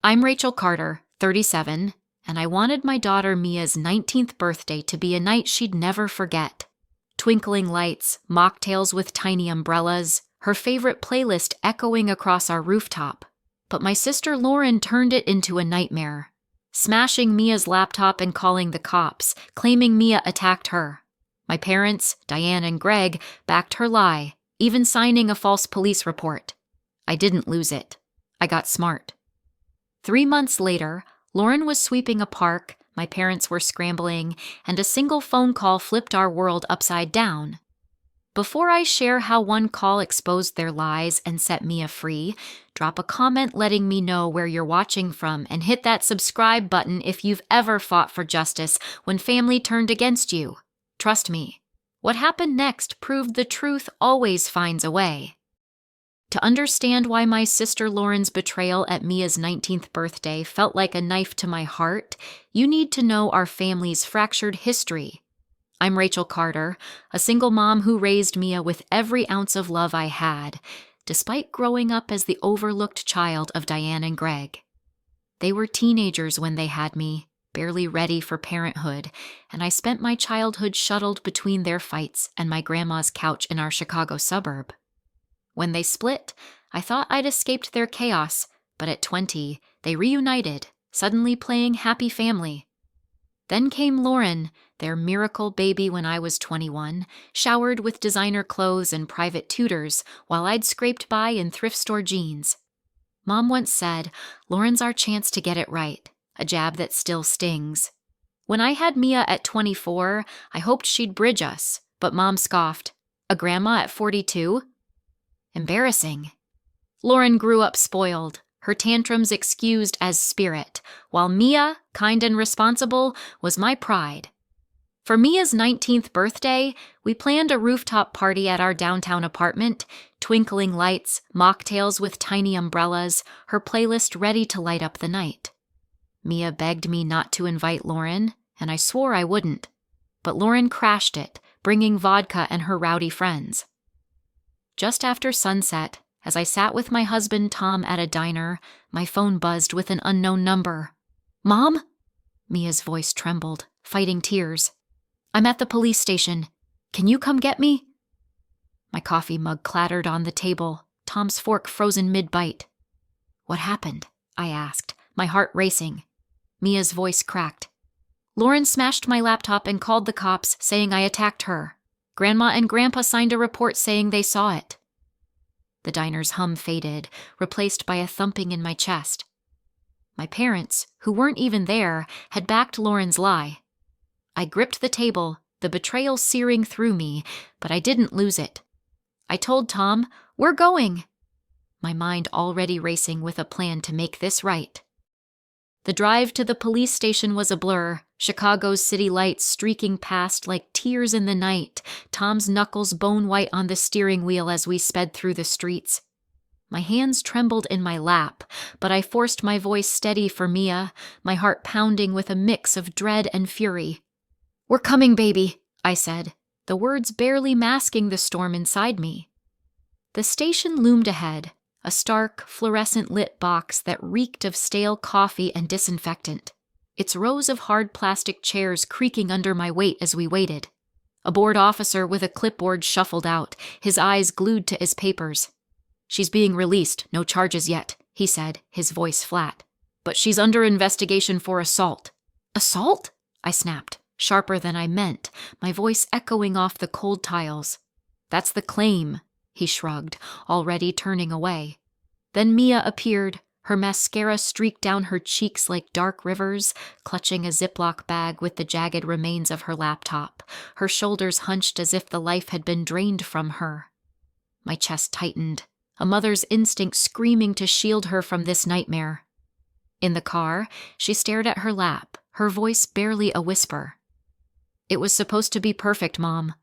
I'm Rachel Carter, 37, and I wanted my daughter Mia's 19th birthday to be a night she'd never forget. Twinkling lights, mocktails with tiny umbrellas, her favorite playlist echoing across our rooftop. But my sister Lauren turned it into a nightmare, smashing Mia's laptop and calling the cops, claiming Mia attacked her. My parents, Diane and Greg, backed her lie, even signing a false police report. I didn't lose it. I got smart. 3 months later, Lauren was sweeping a park, my parents were scrambling, and a single phone call flipped our world upside down. Before I share how one call exposed their lies and set Mia free, drop a comment letting me know where you're watching from and hit that subscribe button if you've ever fought for justice when family turned against you. Trust me, what happened next proved the truth always finds a way. To understand why my sister Lauren's betrayal at Mia's 19th birthday felt like a knife to my heart, you need to know our family's fractured history. I'm Rachel Carter, a single mom who raised Mia with every ounce of love I had, despite growing up as the overlooked child of Diane and Greg. They were teenagers when they had me, barely ready for parenthood, and I spent my childhood shuttled between their fights and my grandma's couch in our Chicago suburb. When they split, I thought I'd escaped their chaos, but at 20, they reunited, suddenly playing happy family. Then came Lauren, their miracle baby when I was 21, showered with designer clothes and private tutors while I'd scraped by in thrift store jeans. Mom once said, "Lauren's our chance to get it right," a jab that still stings. When I had Mia at 24, I hoped she'd bridge us, but Mom scoffed. A grandma at 42? Embarrassing. Lauren grew up spoiled, her tantrums excused as spirit, while Mia, kind and responsible, was my pride. For Mia's 19th birthday, we planned a rooftop party at our downtown apartment, twinkling lights, mocktails with tiny umbrellas, her playlist ready to light up the night. Mia begged me not to invite Lauren, and I swore I wouldn't. But Lauren crashed it, bringing vodka and her rowdy friends. Just after sunset, as I sat with my husband Tom at a diner, my phone buzzed with an unknown number. "Mom?" Mia's voice trembled, fighting tears. "I'm at the police station. Can you come get me?" My coffee mug clattered on the table, Tom's fork frozen mid-bite. "What happened?" I asked, my heart racing. Mia's voice cracked. "Lauren smashed my laptop and called the cops, saying I attacked her. Grandma and Grandpa signed a report saying they saw it." The diner's hum faded, replaced by a thumping in my chest. My parents, who weren't even there, had backed Lauren's lie. I gripped the table, the betrayal searing through me, but I didn't lose it. I told Tom, "We're going," my mind already racing with a plan to make this right. The drive to the police station was a blur, Chicago's city lights streaking past like tears in the night, Tom's knuckles bone-white on the steering wheel as we sped through the streets. My hands trembled in my lap, but I forced my voice steady for Mia, my heart pounding with a mix of dread and fury. "We're coming, baby," I said, the words barely masking the storm inside me. The station loomed ahead, a stark, fluorescent-lit box that reeked of stale coffee and disinfectant, its rows of hard plastic chairs creaking under my weight as we waited. A bored officer with a clipboard shuffled out, his eyes glued to his papers. "She's being released, no charges yet," he said, his voice flat. "But she's under investigation for assault." "Assault?" I snapped, sharper than I meant, my voice echoing off the cold tiles. "That's the claim," he shrugged, already turning away. Then Mia appeared, her mascara streaked down her cheeks like dark rivers, clutching a Ziploc bag with the jagged remains of her laptop, her shoulders hunched as if the life had been drained from her. My chest tightened, a mother's instinct screaming to shield her from this nightmare. In the car, she stared at her lap, her voice barely a whisper. "It was supposed to be perfect, Mom."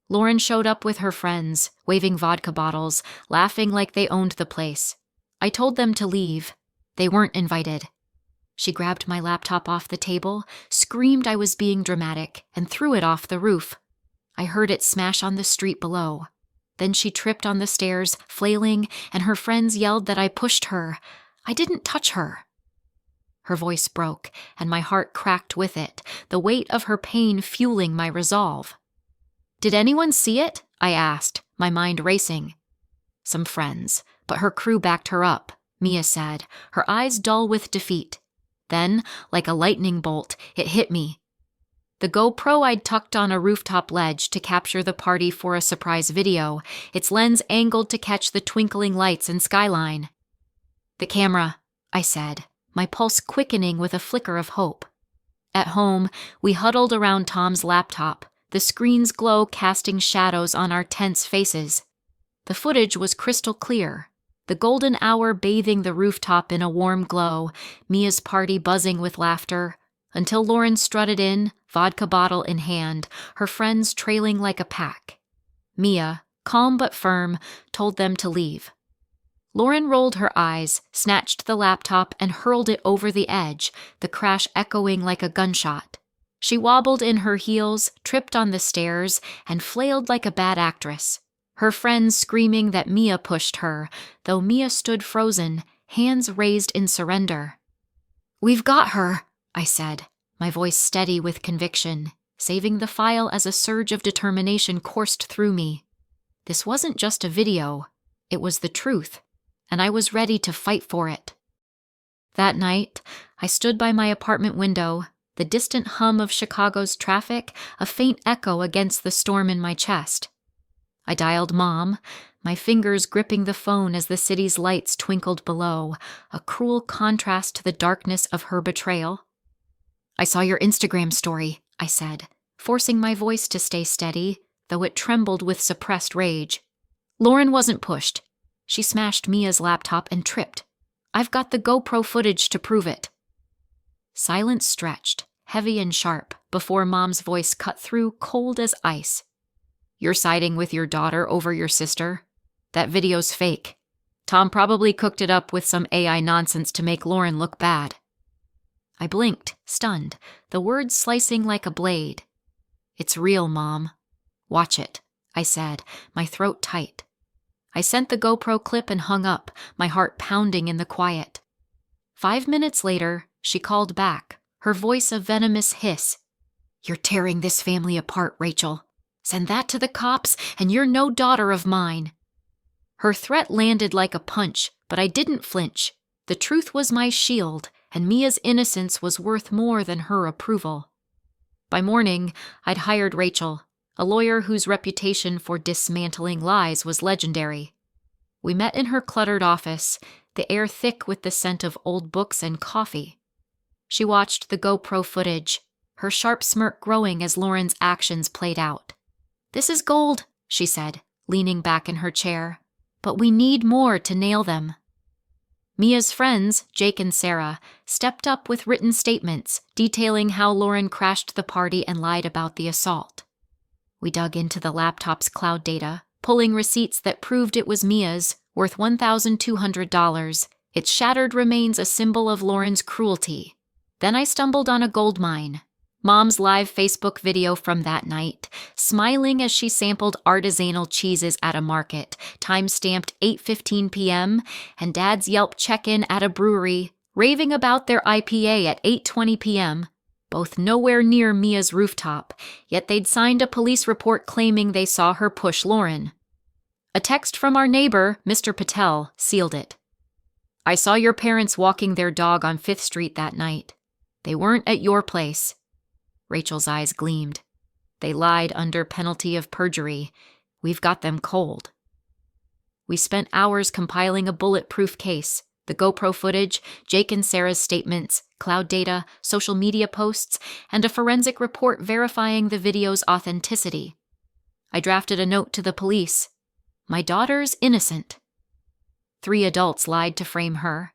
Lauren showed up with her friends, waving vodka bottles, laughing like they owned the place. I told them to leave. They weren't invited. She grabbed my laptop off the table, screamed I was being dramatic, and threw it off the roof. I heard it smash on the street below. Then she tripped on the stairs, flailing, and her friends yelled that I pushed her. I didn't touch her. Her voice broke, and my heart cracked with it, the weight of her pain fueling my resolve. "Did anyone see it?" I asked, my mind racing. "Some friends, but her crew backed her up," Mia said, her eyes dull with defeat. Then, like a lightning bolt, it hit me. The GoPro I'd tucked on a rooftop ledge to capture the party for a surprise video, its lens angled to catch the twinkling lights and skyline. "The camera," I said, my pulse quickening with a flicker of hope. At home, we huddled around Tom's laptop, the screen's glow casting shadows on our tense faces. The footage was crystal clear, the golden hour bathing the rooftop in a warm glow, Mia's party buzzing with laughter, until Lauren strutted in, vodka bottle in hand, her friends trailing like a pack. Mia, calm but firm, told them to leave. Lauren rolled her eyes, snatched the laptop, and hurled it over the edge, the crash echoing like a gunshot. She wobbled in her heels, tripped on the stairs, and flailed like a bad actress, her friends screaming that Mia pushed her, though Mia stood frozen, hands raised in surrender. "We've got her," I said, my voice steady with conviction, saving the file as a surge of determination coursed through me. This wasn't just a video, it was the truth, and I was ready to fight for it. That night, I stood by my apartment window, the distant hum of Chicago's traffic a faint echo against the storm in my chest. I dialed Mom, my fingers gripping the phone as the city's lights twinkled below, a cruel contrast to the darkness of her betrayal. "I saw your Instagram story," I said, forcing my voice to stay steady, though it trembled with suppressed rage. "Lauren wasn't pushed. She smashed Mia's laptop and tripped. I've got the GoPro footage to prove it." Silence stretched, heavy and sharp, before Mom's voice cut through cold as ice. "You're siding with your daughter over your sister? That video's fake. Tom probably cooked it up with some AI nonsense to make Lauren look bad." I blinked, stunned, the words slicing like a blade. "It's real, Mom. Watch it," I said, my throat tight. I sent the GoPro clip and hung up, my heart pounding in the quiet. 5 minutes later, she called back, her voice a venomous hiss. "You're tearing this family apart, Rachel. Send that to the cops, and you're no daughter of mine." Her threat landed like a punch, but I didn't flinch. The truth was my shield, and Mia's innocence was worth more than her approval. By morning, I'd hired Rachel, a lawyer whose reputation for dismantling lies was legendary. We met in her cluttered office, the air thick with the scent of old books and coffee. She watched the GoPro footage, her sharp smirk growing as Lauren's actions played out. "This is gold," she said, leaning back in her chair. "But we need more to nail them." Mia's friends, Jake and Sarah, stepped up with written statements detailing how Lauren crashed the party and lied about the assault. We dug into the laptop's cloud data, pulling receipts that proved it was Mia's, worth $1,200, its shattered remains a symbol of Lauren's cruelty. Then I stumbled on a gold mine. Mom's live Facebook video from that night, smiling as she sampled artisanal cheeses at a market, time-stamped 8:15 p.m., and Dad's Yelp check-in at a brewery, raving about their IPA at 8:20 p.m., both nowhere near Mia's rooftop, yet they'd signed a police report claiming they saw her push Lauren. A text from our neighbor, Mr. Patel, sealed it. "I saw your parents walking their dog on 5th Street that night. They weren't at your place." Rachel's eyes gleamed. "They lied under penalty of perjury. We've got them cold." We spent hours compiling a bulletproof case, the GoPro footage, Jake and Sarah's statements, cloud data, social media posts, and a forensic report verifying the video's authenticity. I drafted a note to the police. My daughter's innocent. 3 adults lied to frame her.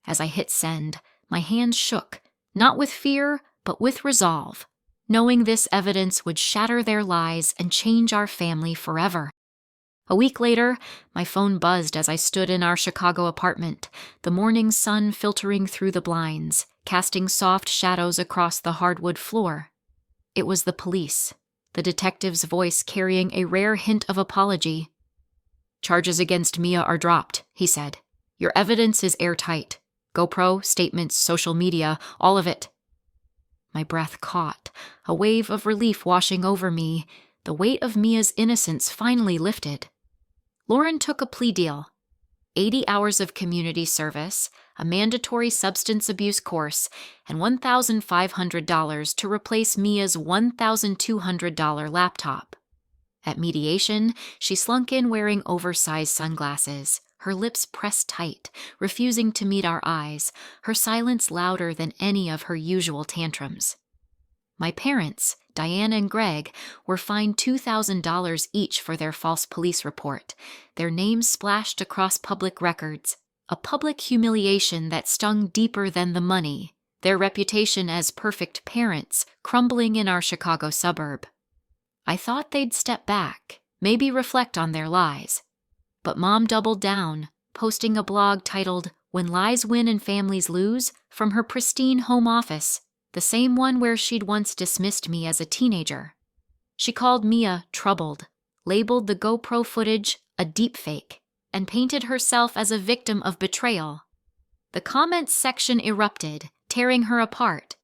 As I hit send, my hands shook, not with fear, but with resolve, knowing this evidence would shatter their lies and change our family forever. A week later, my phone buzzed as I stood in our Chicago apartment, the morning sun filtering through the blinds, casting soft shadows across the hardwood floor. It was the police, the detective's voice carrying a rare hint of apology. "Charges against Mia are dropped," he said. "Your evidence is airtight. GoPro, statements, social media, all of it. My breath caught, a wave of relief washing over me. The weight of Mia's innocence finally lifted. Lauren took a plea deal. 80 hours of community service, a mandatory substance abuse course, and $1,500 to replace Mia's $1,200 laptop. At mediation, she slunk in wearing oversized sunglasses, her lips pressed tight, refusing to meet our eyes, her silence louder than any of her usual tantrums. My parents, Diane and Greg, were fined $2,000 each for their false police report, their names splashed across public records, a public humiliation that stung deeper than the money, their reputation as perfect parents crumbling in our Chicago suburb. I thought they'd step back, maybe reflect on their lies. But Mom doubled down, posting a blog titled, "When Lies Win and Families Lose," from her pristine home office, the same one where she'd once dismissed me as a teenager. She called Mia troubled, labeled the GoPro footage a deepfake, and painted herself as a victim of betrayal. The comments section erupted, tearing her apart.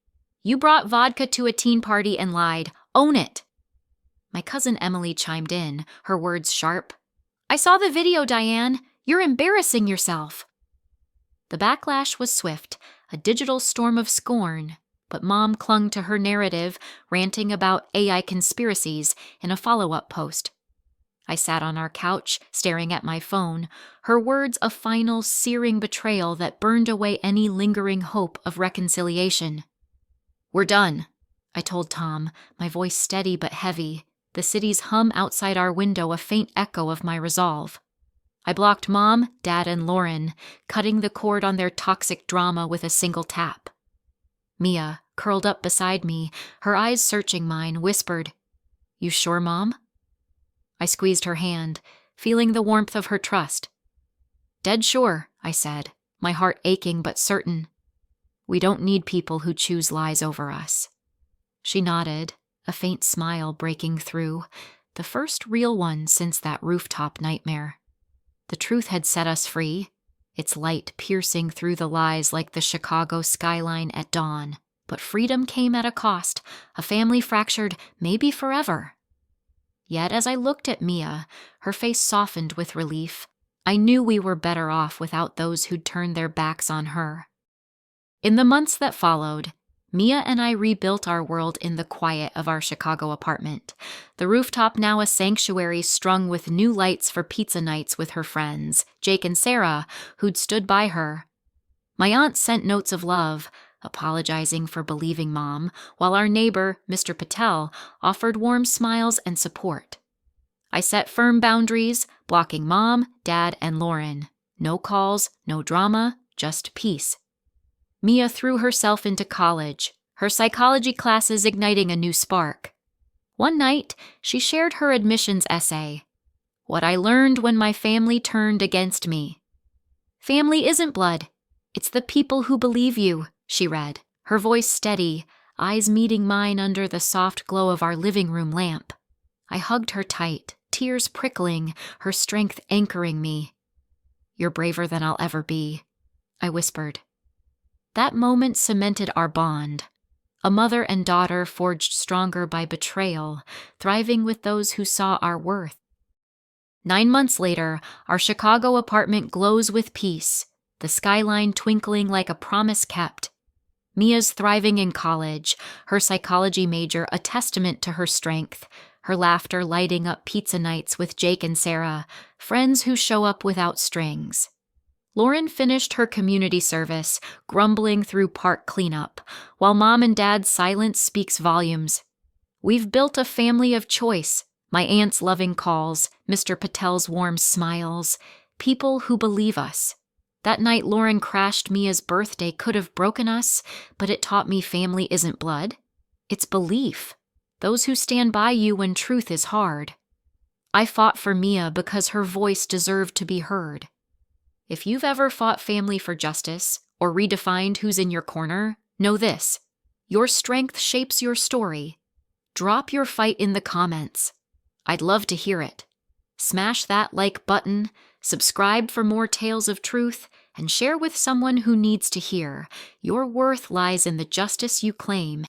"You brought vodka to a teen party and lied. Own it." My cousin Emily chimed in, her words sharp. "I saw the video, Diane. You're embarrassing yourself." The backlash was swift, a digital storm of scorn, but Mom clung to her narrative, ranting about AI conspiracies in a follow-up post. I sat on our couch, staring at my phone, her words a final, searing betrayal that burned away any lingering hope of reconciliation. "We're done," I told Tom, my voice steady but heavy, the city's hum outside our window a faint echo of my resolve. I blocked Mom, Dad, and Lauren, cutting the cord on their toxic drama with a single tap. Mia, curled up beside me, her eyes searching mine, whispered, "You sure, Mom?" I squeezed her hand, feeling the warmth of her trust. "Dead sure," I said, my heart aching but certain. "We don't need people who choose lies over us." She nodded, a faint smile breaking through, the first real one since that rooftop nightmare. The truth had set us free, its light piercing through the lies like the Chicago skyline at dawn. But freedom came at a cost, a family fractured, maybe forever. Yet as I looked at Mia, her face softened with relief. I knew we were better off without those who'd turned their backs on her. In the months that followed, Mia and I rebuilt our world in the quiet of our Chicago apartment, the rooftop now a sanctuary strung with new lights for pizza nights with her friends, Jake and Sarah, who'd stood by her. My aunt sent notes of love, apologizing for believing Mom, while our neighbor, Mr. Patel, offered warm smiles and support. I set firm boundaries, blocking Mom, Dad, and Lauren. No calls, no drama, just peace. Mia threw herself into college, her psychology classes igniting a new spark. One night, she shared her admissions essay, "What I Learned When My Family Turned Against Me." "Family isn't blood. It's the people who believe you," she read, her voice steady, eyes meeting mine under the soft glow of our living room lamp. I hugged her tight, tears prickling, her strength anchoring me. "You're braver than I'll ever be," I whispered. That moment cemented our bond. A mother and daughter forged stronger by betrayal, thriving with those who saw our worth. 9 months later, our Chicago apartment glows with peace, the skyline twinkling like a promise kept. Mia's thriving in college, her psychology major a testament to her strength, her laughter lighting up pizza nights with Jake and Sarah, friends who show up without strings. Lauren finished her community service, grumbling through park cleanup, while Mom and Dad's silence speaks volumes. We've built a family of choice, my aunt's loving calls, Mr. Patel's warm smiles, people who believe us. That night Lauren crashed Mia's birthday could have broken us, but it taught me family isn't blood. It's belief. Those who stand by you when truth is hard. I fought for Mia because her voice deserved to be heard. If you've ever fought family for justice or redefined who's in your corner, know this. Your strength shapes your story. Drop your fight in the comments. I'd love to hear it. Smash that like button, subscribe for more tales of truth, and share with someone who needs to hear. Your worth lies in the justice you claim